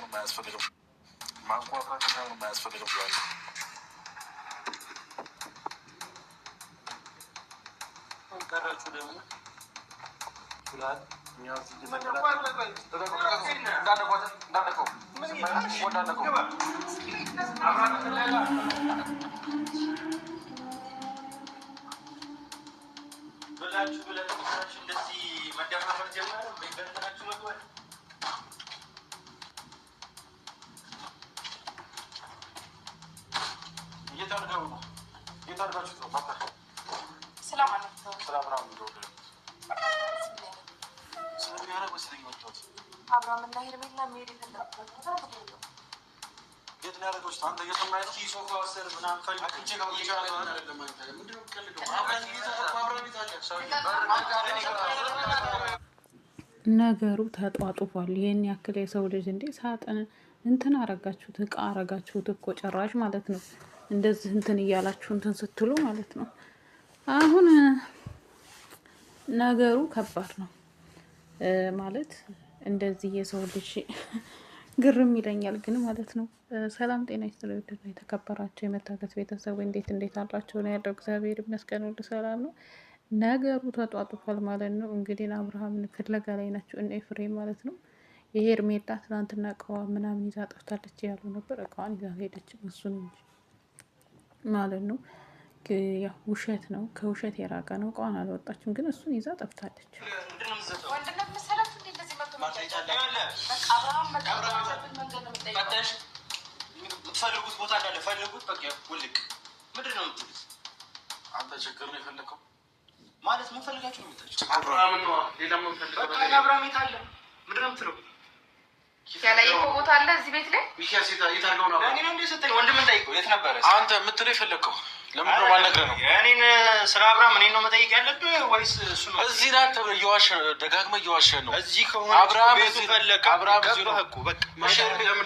የማያስፈልግም ማንኳኳት የማያስፈልግም ብሏል። ቀረችሁ ደግሞ ብሏል። ብላችሁ እንደዚህ መደፋፈር ጀመረ። በእንትናችሁ መግባት እየታርገው ነው እየታርጋችሁ ነው። ባካ ሰላም አለይኩም ሰላም አለይኩም ስለሚያረግ ወስደኝ ወጣት አብራም እና ሄርሜላ ሜሪ ተደረገ የት ነው ያደረገው? አንተ እየሰማኸኝ ነው? ሶፋ ወሰድ ምናምን ፈልግ አክንቼ ጋር ብቻ ነው አይደለም ማለት ነው። ምንድነው ከልከው አብራን ነገሩ ተጧጡፏል። ይሄን ያክል የሰው ልጅ እንዴ ሳጥን እንትን አረጋችሁት፣ እቃ አረጋችሁት እኮ ጭራሽ ማለት ነው። እንደዚህ እንትን እያላችሁ እንትን ስትሉ ማለት ነው። አሁን ነገሩ ከባድ ነው ማለት እንደዚህ የሰው ልጅ ግርም ይለኛል ግን ማለት ነው። ሰላም ጤና ይስጥልኝ የተከበራችሁ የመታገስ ቤተሰቡ እንዴት አላችሁ? ነው ያለው። እግዚአብሔር ይመስገን ሁሉ ሰላም ነው። ነገሩ ተጧጡፏል ማለት ነው። እንግዲህ አብርሃምን ፍለጋ ላይ ናቸው እነ ኤፍሬም ማለት ነው። የሄርሜላ ትናንትና እቃዋ ምናምን ይዛ ጠፍታለች ያሉ ነበር። እቃዋን ይዛ ሄደች እሱን እንጂ ማለት ነው። ያው ውሸት ነው፣ ከውሸት የራቀ ነው። እቃዋን አልወጣችም፣ ግን እሱን ይዛ ጠፍታለች። የምትፈልጉት ቦታ እንዳለ ፈልጉት። በቃ ውልቅ ምንድን ነው የምትሉት? አንተ ችግር ነው የፈለከው ማለት ምን ፈልጋችሁ ነው የምትሉት? አብርሃም ነው ሌላ ምን ፈልጋችሁ? በቃ አብርሃም የታለ? ምንድን ነው የምትለው? ያላየኸው ቦታ አለ እዚህ ቤት ላይ ሚኪያስ የታርገው ነው? እኔ ነው እንደ ሰጠኝ ወንድም ጠይቀው የት ነበረ? አንተ የምትለው የፈለከው ለምን ነው ማልነግርህ ነው? እኔን ስለ አብርሃም እኔን ነው መጠየቅ ያለብህ ወይስ እሱ ነው? እዚህ ናት እየዋሸ ደጋግመህ እየዋሸህ ነው። እዚህ ከሆነ አብርሃም እዚህ ፈለከ አብርሃም እዚህ ነው እኮ በቃ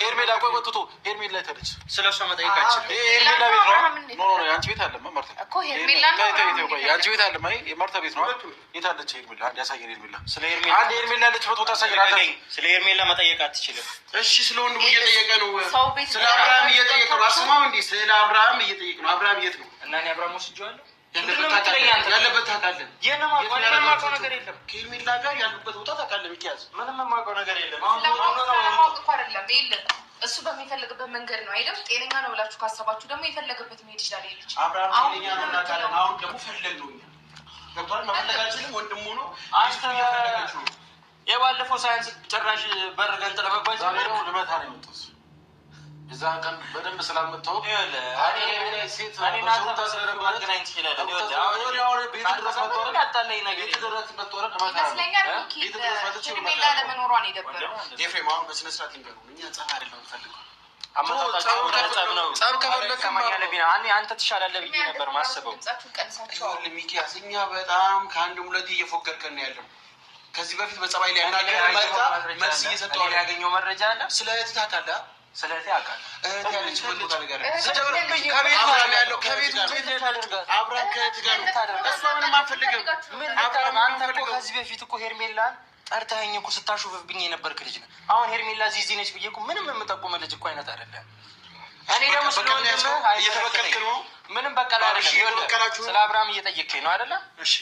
ሄርሜላ ቆይ ወጥቶ ሄርሜላ ታለች። ስለሷ መጠየቃችን ሄርሜላ ቤት ነው። ኖ ኖ ያንቺ ቤት አለ ማርታ እኮ ሄርሜላ ነው። ያንቺ ቤት አለ ማይ የማርታ ቤት ነው። የት አለች ሄርሜላ? አንድ ያሳየን ሄርሜላ። ስለ ሄርሜላ አንድ ሄርሜላ አለች ቦታ ታሳየን። አንተ ስለ ሄርሜላ መጠየቅ አትችልም። እሺ ስለ ወንድሙ እየጠየቀ ነው። ስለ አብርሃም እየጠየቀ ነው። አስማው እንዴ ስለ አብርሃም እየጠየቀ ነው። አብርሃም የት ነው? እና እኔ አብርሃም ወስጄዋለሁ። ያለበት ታውቃለህ? የማውቀው ነገር የለም። ከሄርሜላ ጋር ያሉበት ቦታ ታውቃለህ? ሚኪያዝ ምንም የማውቀው ነገር የለም። እሱ በሚፈልግበት መንገድ ነው አይደል? ጤነኛ ነው ብላችሁ ካሰባችሁ ደግሞ የፈለገበት መሄድ ይችላል። ይልች አብርሃም ጤነኛ ነው እናውቃለን። አሁን ደግሞ ፈለግ ነው ገብቷል። መፈለጋችንም ወንድሙ ነው። የባለፈው ሳይንስ ጭራሽ በር ገንጥለህ መጓዝ ነው። ልመታ ነው የመጣሁት እዛ ቀን በደንብ ስላልመጣሁ ሴት ማገናኘት ይችላል። አንተ ትሻላለህ ብዬ ነበር ማስበው። ሚኪያስ እኛ በጣም ከአንድም ሁለቴ እየፎገርከን ያለው ከዚህ በፊት በጸባይ ላይ መልስ እየሰጠሁ ያገኘው መረጃ አለ። ስለ እህትህ ታውቃለህ? ስለዚህ አውቃለሁ። እህት ያለችበት ቦታ ነገር ከዚህ በፊት እኮ ሄርሜላን ጠርተኸኝ እኮ ስታሾፍብኝ የነበርክ ልጅ ነው። አሁን ሄርሜላ እዚህ ነች ብዬ እኮ ምንም የምጠቁመ ልጅ እኮ አይነት አይደለም። እኔ ደግሞ እየተበቀልክ ነው። ምንም በቀል አይደለም። ስለ አብርሃም እየጠየቅከኝ ነው አይደለ?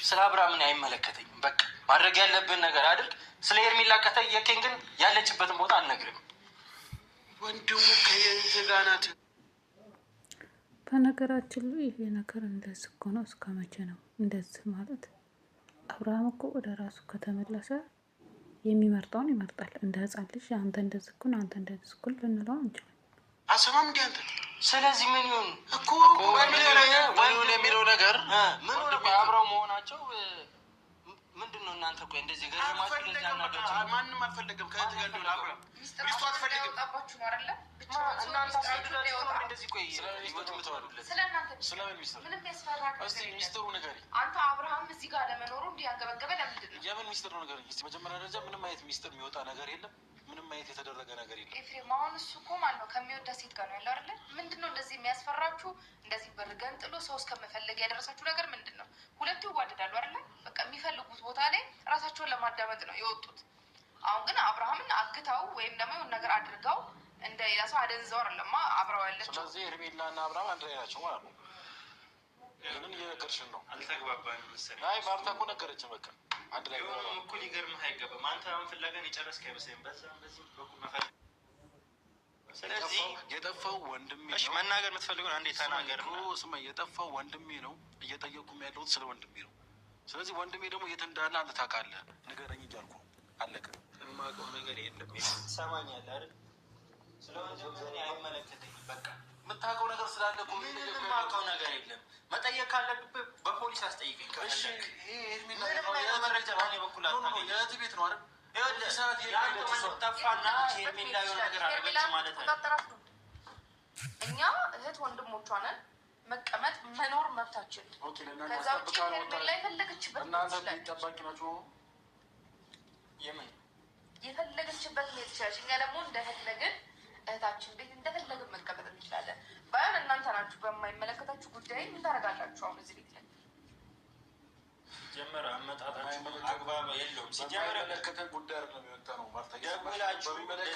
ስለ አብርሃም እኔ አይመለከተኝም። በቃ ማድረግ ያለብን ነገር አድርግ። ስለ ሄርሜላ ከጠየቅከኝ ግን ያለችበትን ቦታ አልነግርም። ወንድሙ ከየት ጋር ናት? በነገራችን ላይ ይሄ ነገር እንደዚህ እኮ ነው። እስከ መቼ ነው እንደዚህ ማለት? አብርሃም እኮ ወደ ራሱ ከተመለሰ የሚመርጠውን ይመርጣል። እንደ ህፃን ልጅ አንተ እንደዚህ እኮ አንተ እንደዚህ እኮ ልንለው አንችልም። አሰማም እንደ አንተ። ስለዚህ ምን ይሁን እኮ ምን የሚለው ነገር ምን ሆነ? አብረው መሆናቸው ምንድን ነው? እናንተ ቆይ እንደዚህ ገረማችሁ? እንደዚህ አናደርኩ። ማንንም አልፈለገም። ከእህት ጋር እንደሆነ አብራ ሚስቱ አትፈልግም። ታባችሁ ነው አይደለ? እናንተ እንደዚህ ቆይ ይወጡ ምትባሉለት ስለምን ሚስጥር ምንም ያስፈራ እስቲ ሚስጥሩ ነገር አንተ አብርሃም እዚህ ጋር ለመኖሩ እንዲህ ያንገበገበ ለምንድን ነው? የምን ሚስጥር ነው ነገር? እስቲ መጀመሪያ ደረጃ ምንም አይነት ሚስጥር የሚወጣ ነገር የለም። ምንም አይነት የተደረገ ነገር የለም። ኤፍሬም አሁን እሱ እኮ ማለት ነው ከሚወዳ ሴት ጋር ነው ያለው አይደለ? ምንድነው እንደዚህ የሚያስፈራችሁ? እንደዚህ በርገን ጥሎ ሰው እስከመፈለግ ያደረሳችሁ ነገር ምንድነው? ሁለቱ ይዋደዳሉ አይደለ? በቃ የሚፈልጉት ቦታ ላይ ራሳቸውን ለማዳመጥ ነው የወጡት። አሁን ግን አብርሃምን አግታው ወይም ደግሞ የሆነ ነገር አድርጋው እንደ ሌላ ሰው አደንዘው አይደለም አብረው ያለችው። ስለዚህ ሄርሜላና አብርሃም አንድ ላይ ናቸው ማለት ነው። ምን እየነገርሽን ነው? አልተግባባንም መሰለኝ። አይ ማርታ እኮ ነገረችን። በቃ አንድ ላይ ነው እኮ። ሊገርምህ አይገባም። አንተ አሁን ፍለጋን የጨረስክ አይመስለኝም። በዛም በዚህ በኩል መፈለግ። ስለዚህ የጠፋው ወንድሜ ነው። እሺ መናገር የምትፈልገውን አንዴ ተናገር ነው። ስማ የጠፋው ወንድሜ ነው። እየጠየኩም ያለሁት ስለ ወንድሜ ነው። ስለዚህ ወንድሜ ደግሞ የት እንዳለ አንተ ታውቃለህ። ንገረኝ እያልኩ አለቀ። የማውቀው ነገር የለም። ትሰማኛለህ አይደል? ስለ ወንድሜ አይመለከተኝም። በቃ የምታውቀው ነገር ስላለ እኮ ምንም የማውቀው ነገር የለም። መጠየቅ ካለብህ በፖሊስ አስጠይቀኝ። እሺ ይሄ ሄርሜላ መረጃ ባኔ በኩል አታገኝም። የእህት ቤት ነው አይደል? እኛ እህት ወንድሞቿ ነን። መቀመጥ መኖር መብታችን። ከዛ ውጭ ሄርሜላ የፈለገችበት ጠባቂ ናቸው። የፈለገችበት ነው የተቻለች። እኛ ደግሞ እንደፈለግን እህታችን ቤት እንደፈለግን መቀመጥ እንችላለን። ባያን እናንተ ናችሁ በማይመለከታችሁ ጉዳይ ምን ታደርጋላችሁ? አሁን እዚህ ቤት ላይ ጀመረ አመጣጣችሁ አግባብ የለውም። ሲጀመር ለከተን ጉዳይ አይደለም የወጣነው። ማርታ ደውላችሁ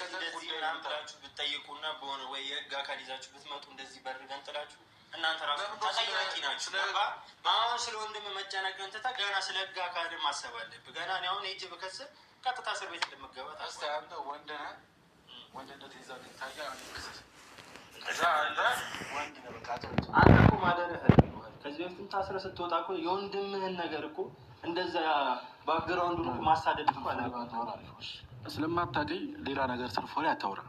እንደዚህ ምናምን ብላችሁ ብትጠይቁና በሆነ ወይ የህግ አካል ይዛችሁ ብትመጡ እንደዚህ በር ገንጥላችሁ እናንተ ራሱ ተጠያቂ ናችሁ። አሁን ስለ ወንድም መጨነቅን ትተህ ገና ስለ ህግ አካል ማሰብ አለብህ። ገና እኔ አሁን ሂጅ ብከስብ ቀጥታ እስር ቤት እንደምትገባ ታስብ። አንተ ወንድ ነህ። ወንድነት ይዛል ይታያል። ከዛ አንተ ወንድ ነህ። በቃ አንተ እኮ ማደረህ ከዚህ በፊት ታስረህ ስትወጣ እኮ የወንድምህን ነገር እኮ እንደዛ ባክግራውንዱን እኮ ማሳደድ እኮ አለብህ። ስለማታውቀኝ ሌላ ነገር ትርፍ ወሬ አታውራ።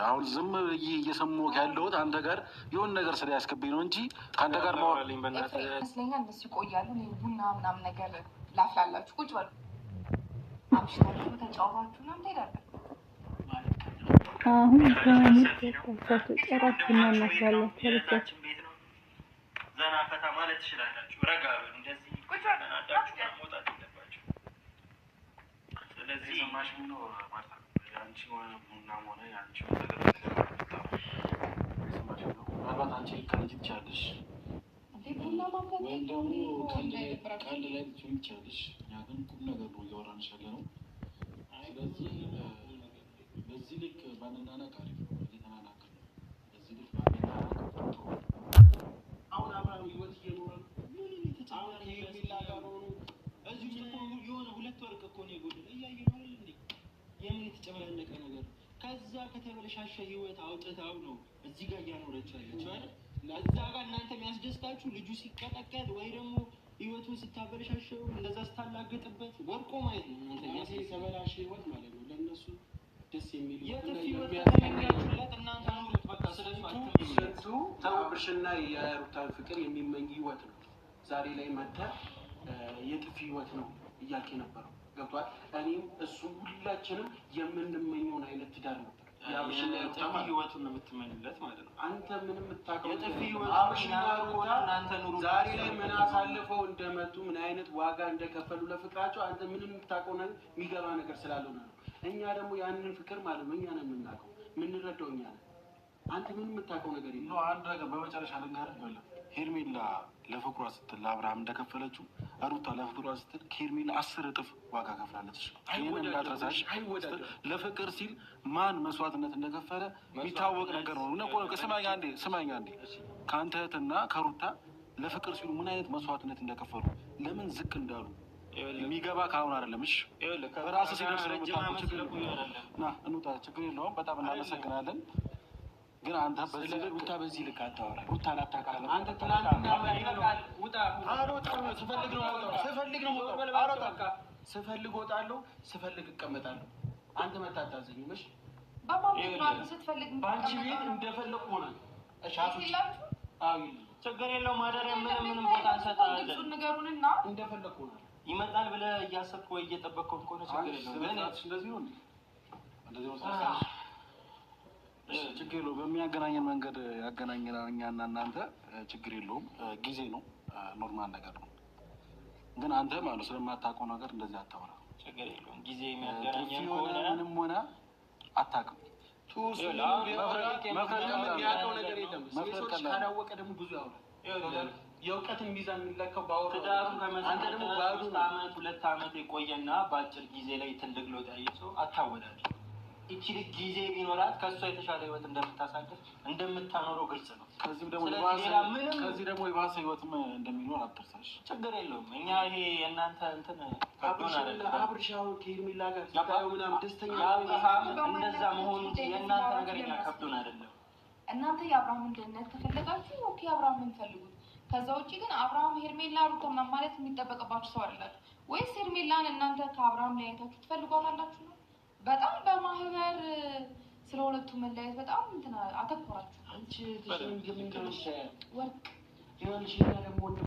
አሁን ዝም እየሰማሁህ ያለሁት አንተ ጋር የሆነ ነገር ስለያዝክብኝ ነው እንጂ ከአንተ ጋር ማውራልኝ በእናትህ ይመስለኛል። እነሱ ይቆያሉ። ቡና ምናምን ነገር ላፍላላችሁ ቁጭ በሉ። አምሽታችሁ ተጫዋታችሁ ምናምን ትሄዳላችሁ። አሁን ከሚጠጣቸው ጨራት ቡና እናፍላለን። ዘና ፈታ ማለት ትችላላችሁ። ረጋ በሉ። እንደዚህ ቁጭ ብላችሁ መውጣት የለባችሁ። ስለዚህ ሰማሽ ነው ማርታ፣ ያንቺ ቡና ሆነ ያንቺ ነገር ሰማሽ ነው። ምናልባት አንቺ ከልጅ ትችያለሽ ወይም ደግሞ ቀልድ ላይ ትችያለሽ። እኛ ግን ቁም ነገር ነው እያወራንሽ ያለ ነው። ስለዚህ በዚህ ልክ ባንናናቅ አሪፍ ነው። እየተናናቅን ነው። በዚህ ልክ ባንናናቅ ጥሩ ነው። አሁን አብርሃም ህይወት እየኖረ ነው። ምንም የተጫወተ ሄርሜላ ጋር ሆኖ እዚህ እኮ የሆነ 2 ወር እኮ ነው የጎደለ እያየሁ አይደል እንዴ? የምን የተጨመለቀ ነገር ከዛ ከተበለሻሸ ህይወት አውጥታው ነው እዚህ ጋር እያኖረች ያለችው አይደል? እዛ ጋር እናንተ የሚያስደስታችሁ ልጁ ሲቀጠቀጥ ወይ ደግሞ ህይወቱን ስታበለሻሸው እንደዛ ስታላገጥበት ወርቆ ማየት ነው። እናንተ የተበላሸ ህይወት ማለት ነው ለእነሱ ደስ የሚል ህይወት ያገኛችሁለት እናንተ ኑሩት በቃ። ስለዚህ ስንቱ ተውብርሽና የሩታን ፍቅር የሚመኝ ህይወት ነው ዛሬ ላይ መጥተህ የጥፊ ህይወት ነው እያልክ የነበረው ገብቷል። እኔም እሱ ሁላችንም የምንመኘውን አይነት ትዳር ነበር። የአብርሽና የሩታ ህይወቱን ነው የምትመኝለት ማለት ነው። አንተ ምንም የምታውቀው የጥፊ ህይወት አብርሽና ሩታ እናንተ ኑሩ ዛሬ ላይ ምን አሳልፈው እንደመጡ ምን አይነት ዋጋ እንደከፈሉ ለፍቅራቸው አንተ ምንም የምታውቀው ነገር የሚገባ ነገር ስላልሆነ ነው። እኛ ደግሞ ያንን ፍቅር ማለት ነው እኛ ነን የምናውቀው የምንረዳው እኛ ነን። አንተ ምንም የምታውቀው ነገር የለም። አንድ ነገር በመጨረሻ ልንገርህ ይኸውልህ፣ ሄርሜላ ለፍቅሯ ስትል ለአብርሃም እንደከፈለችው ሩታ ለፍቅሯ ስትል ከሄርሜላ 10 እጥፍ ዋጋ ከፍላለች። ይህንን እንዳትረሳሽ። ለፍቅር ሲል ማን መስዋዕትነት እንደከፈለ የሚታወቅ ነገር ነው። ስማኝ አንዴ ከአንተ እህትና ከሩታ ለፍቅር ሲሉ ምን አይነት መስዋዕትነት እንደከፈሉ ለምን ዝቅ እንዳሉ የሚገባ ካሁን አይደለም። እሺ ራስ ሲደርስ ነው እንውጣ። ችግር የለውም። በጣም እናመሰግናለን። ግን አንተ ሩታ በዚህ ልክ አታወራ። ሩታ ላታውቃት አንተ ትናንትና ስፈልግ እወጣለሁ፣ ስፈልግ እቀመጣለሁ። አንተ መታታዘኝ ሽ በአንቺ ቤት እንደፈለግ ሆናል። ችግር የለው። ማደሪያ ምንም ቦታ እንሰጣለን። ንገሩንና እንደፈለግ ሆናል። ይመጣል ብለህ እያሰብክ ወይ እየጠበቅከው ከሆነ ችግር የለውም። እንደዚህ ነው ችግር የለውም። በሚያገናኘን መንገድ ያገናኘናል እኛና እናንተ። ችግር የለውም። ጊዜ ነው፣ ኖርማል ነገር ነው። ግን አንተ ማለት ስለማታውቀው ነገር እንደዚህ አታወራ። ችግር የለውም። ጊዜ የሚያገናኘን ከሆነ ምንም ሆነ አታውቅም። ካላወቀ ደግሞ ብዙ ያወራል። የእውቀትን ሚዛን የሚለካው ትዳሩ አንተ ደግሞ በ2 ዓመት የቆየና በአጭር ጊዜ ላይ ትልቅ ለውጥ ያየ ሰው አታወዳል። እቺ ጊዜ ቢኖራት ከእሷ የተሻለ ህይወት እንደምታሳልፍ እንደምታኖረው ግልጽ ነው። ከዚህ ደግሞ የባሰ ህይወትም እንደሚኖር አትርሳሽ። ችግር የለውም። እኛ ይሄ የእናንተ እንትን አብርሻው ከሄርሜላ ጋር ሲታየው ምናምን ደስተኛ እንደዛ መሆኑ የእናንተ ነገር እኛ ከብዶን አይደለም። እናንተ የአብርሃምን ደህንነት ከፈለጋችሁ ኦኬ አብርሃምን ፈልጉት። ከዛ ውጭ ግን አብርሃም ሄርሜላ ሩታ ምናምን ማለት የሚጠበቅባችሁ ሰው አይደላችሁ። ወይስ ሄርሜላን እናንተ ከአብርሃም ላይ አይታችሁ ትፈልጓታላችሁ ነው? በጣም በማህበር ስለ ሁለቱ መለያየት በጣም እንትን አተኮራችሁ። አንቺ ወርቅ